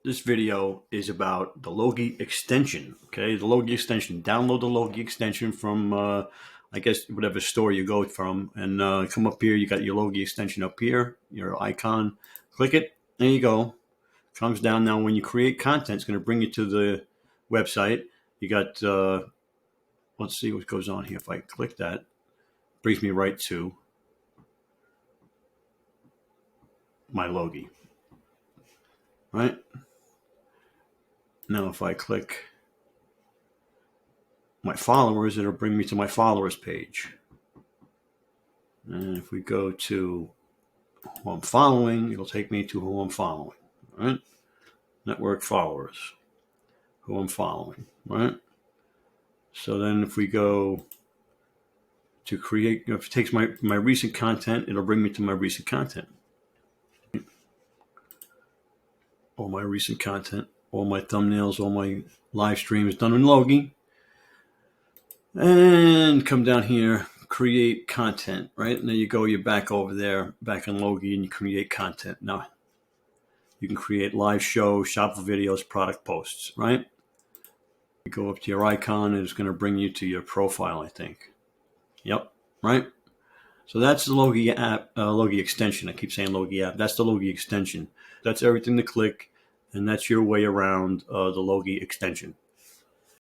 This video is about the Logie extension. Okay, the Logie extension. Download the Logie extension from, I guess, whatever store you go from, and come up here. You got your Logie extension up here, your icon. Click it. There you go. Comes down now. When you create content, it's going to bring you to the website. You got. Let's see what goes on here. If I click that, brings me right to my Logie. Right. Now, if I click my followers, it'll bring me to my followers page. And if we go to who I'm following, it'll take me to who I'm following. Right? Network followers, who I'm following. Right? So then if we go to create, if it takes my recent content, it'll bring me to my recent content. All my recent content, all my thumbnails, all my live streams done in Logie. And come down here, create content, right? And there you go, you're back over there, back in Logie, and you create content. Now, you can create live shows, shop videos, product posts, right? You go up to your icon, and it's going to bring you to your profile, I think. Yep, right? So that's the Logie app, Logie extension. I keep saying Logie app. That's the Logie extension. That's everything to click, and that's your way around the Logie extension.